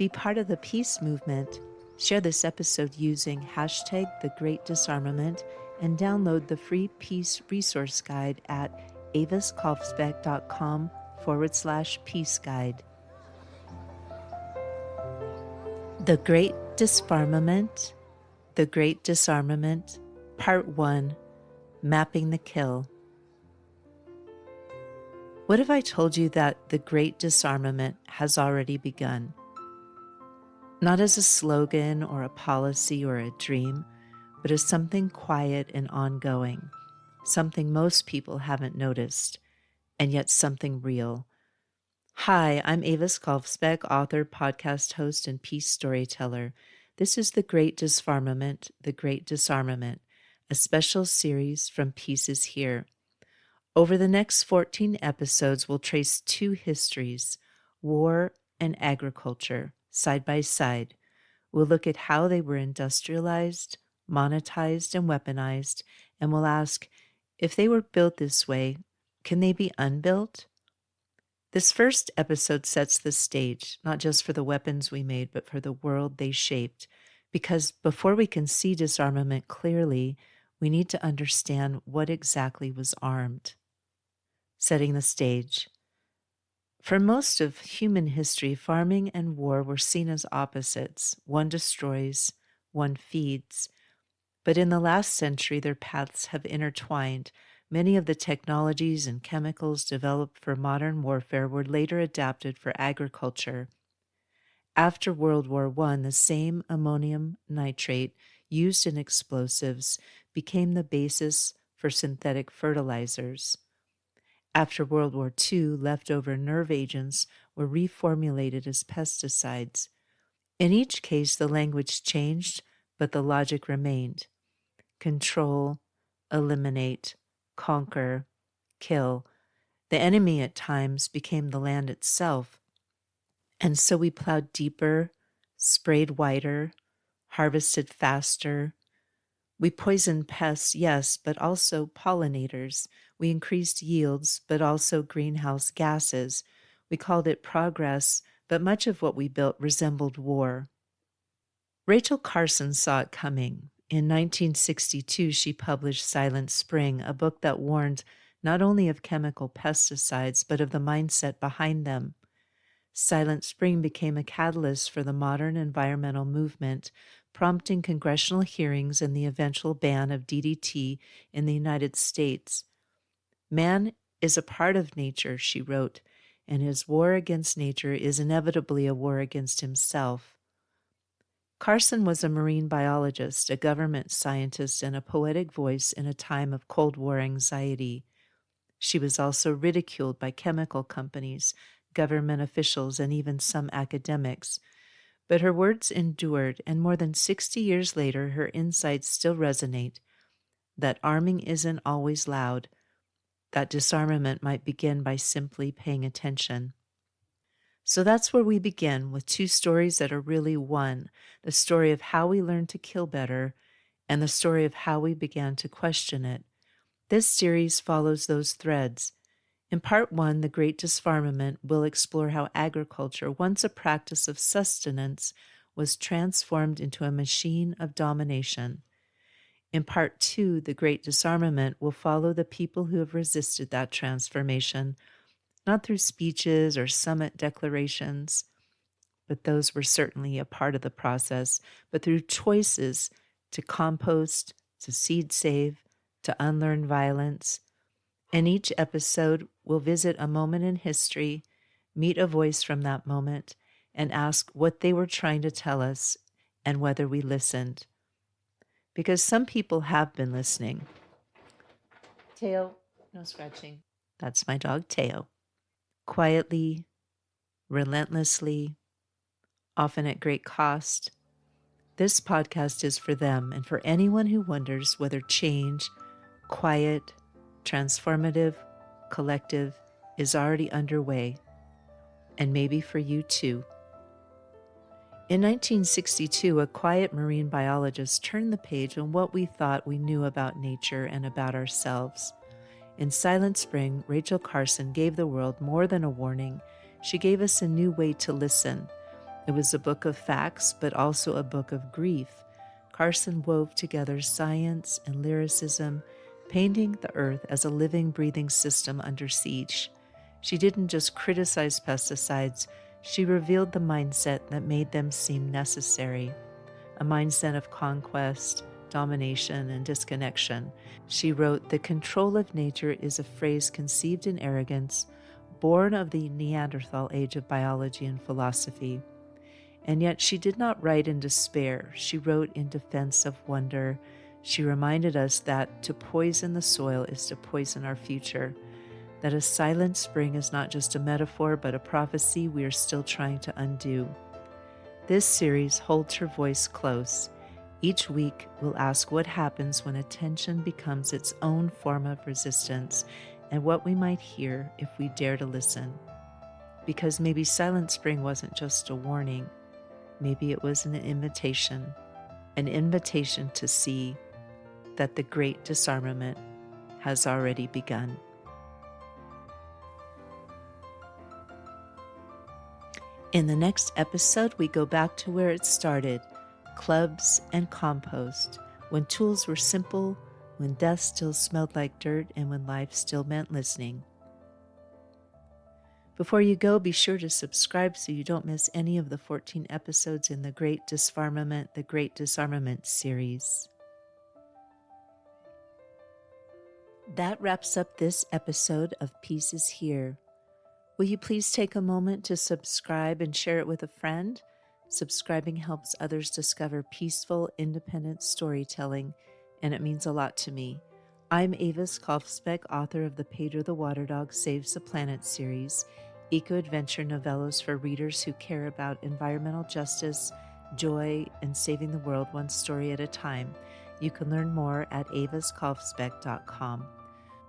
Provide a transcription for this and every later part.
Be part of the peace movement. Share this episode using hashtag the Great Disarmament and download the free peace resource guide at aviskalfsbeck.com/peace guide. The Great Disfarmament, The Great Disarmament, Part 1, Mapping the Kill. What if I told you that the Great Disarmament has already begun? Not as a slogan or a policy or a dream, but as something quiet and ongoing, something most people haven't noticed, and yet something real. Hi, I'm Avis Kalfsbeck, author, podcast host, and peace storyteller. This is The Great Disfarmament, The Great Disarmament, a special series from Pieces Here. Over the next 14 episodes, we'll trace two histories, war and agriculture, side by side. We'll look at how they were industrialized, monetized, and weaponized, and we'll ask, if they were built this way, can they be unbuilt? This first episode sets the stage, not just for the weapons we made, but for the world they shaped. Because before we can see disarmament clearly, we need to understand what exactly was armed. Setting the stage. For most of human history, farming and war were seen as opposites. One destroys, one feeds. But in the last century, their paths have intertwined. Many of the technologies and chemicals developed for modern warfare were later adapted for agriculture. After World War I, the same ammonium nitrate used in explosives became the basis for synthetic fertilizers. After World War II, leftover nerve agents were reformulated as pesticides. In each case, the language changed, but the logic remained. Control, eliminate, conquer, kill. The enemy at times became the land itself. And so we plowed deeper, sprayed wider, harvested faster. We poisoned pests, yes, but also pollinators. We increased yields, but also greenhouse gases. We called it progress, but much of what we built resembled war. Rachel Carson saw it coming. In 1962, she published Silent Spring, a book that warned not only of chemical pesticides, but of the mindset behind them. Silent Spring became a catalyst for the modern environmental movement, prompting congressional hearings and the eventual ban of DDT in the United States. Man is a part of nature, she wrote, and his war against nature is inevitably a war against himself. Carson was a marine biologist, a government scientist, and a poetic voice in a time of Cold War anxiety. She was also ridiculed by chemical companies, government officials, and even some academics. But her words endured, and more than 60 years later, her insights still resonate. That arming isn't always loud. That disarmament might begin by simply paying attention. So that's where we begin, with two stories that are really one, the story of how we learned to kill better and the story of how we began to question it. This series follows those threads. In Part 1, The Great Disarmament, we'll explore how agriculture, once a practice of sustenance, was transformed into a machine of domination. In Part 2, The Great Disarmament, we'll follow the people who have resisted that transformation, not through speeches or summit declarations, but those were certainly a part of the process, but through choices to compost, to seed save, to unlearn violence. In each episode, we'll visit a moment in history, meet a voice from that moment, and ask what they were trying to tell us and whether we listened. Because some people have been listening. Teo, no scratching. That's my dog, Teo. Quietly, relentlessly, often at great cost. This podcast is for them and for anyone who wonders whether change, quiet, transformative, collective, is already underway, and maybe for you too. In 1962, a quiet marine biologist turned the page on what we thought we knew about nature and about ourselves. In Silent Spring, Rachel Carson gave the world more than a warning. She gave us a new way to listen. It was a book of facts, but also a book of grief. Carson wove together science and lyricism, painting the earth as a living, breathing system under siege. She didn't just criticize pesticides, she revealed the mindset that made them seem necessary, a mindset of conquest, domination, and disconnection. She wrote, "The control of nature is a phrase conceived in arrogance, born of the Neanderthal age of biology and philosophy." And yet she did not write in despair. She wrote in defense of wonder. She reminded us that to poison the soil is to poison our future, that a silent spring is not just a metaphor, but a prophecy we are still trying to undo. This series holds her voice close. Each week, we'll ask what happens when attention becomes its own form of resistance, and what we might hear if we dare to listen. Because maybe Silent Spring wasn't just a warning. Maybe it was an invitation to see that the Great Disarmament has already begun. In the next episode, we go back to where it started, clubs and compost, when tools were simple, when death still smelled like dirt, and when life still meant listening. Before you go, be sure to subscribe so you don't miss any of the 14 episodes in the Great Disfarmament, the Great Disarmament series. That wraps up this episode of Peace is Here. Will you please take a moment to subscribe and share it with a friend? Subscribing helps others discover peaceful, independent storytelling, and it means a lot to me. I'm Avis Kalfsbeck, author of the Pedro the Water Dog Saves the Planet series, eco-adventure novellas for readers who care about environmental justice, joy, and saving the world one story at a time. You can learn more at aviskalfsbeck.com.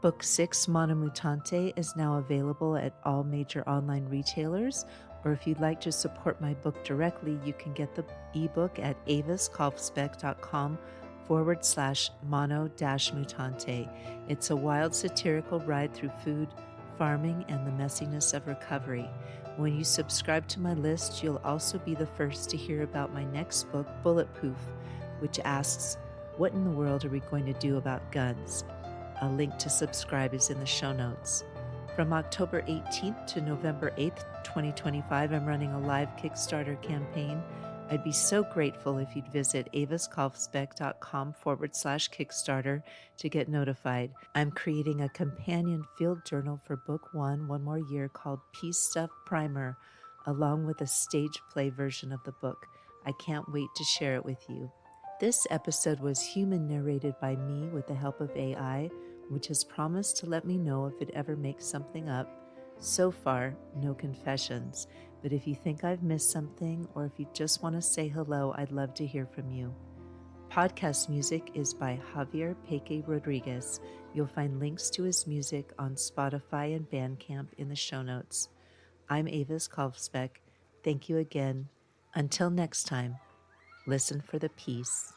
Book 6, Mono Mutante, is now available at all major online retailers, or if you'd like to support my book directly, you can get the ebook at aviskalfsbeck.com/mono-mutante. It's a wild satirical ride through food, farming, and the messiness of recovery. When you subscribe to my list, you'll also be the first to hear about my next book, Bulletproof, which asks, what in the world are we going to do about guns? A link to subscribe is in the show notes. From October 18th to November 8th, 2025, I'm running a live Kickstarter campaign. I'd be so grateful if you'd visit aviskalfsbeck.com/Kickstarter to get notified. I'm creating a companion field journal for Book 1, One More Year, called Peace Stuff Primer, along with a stage play version of the book. I can't wait to share it with you. This episode was human narrated by me with the help of AI, which has promised to let me know if it ever makes something up. So far, no confessions, but if you think I've missed something or if you just want to say hello, I'd love to hear from you. Podcast music is by Javier Peque Rodriguez. You'll find links to his music on Spotify and Bandcamp in the show notes. I'm Avis Kalfsbeck. Thank you again. Until next time, listen for the peace.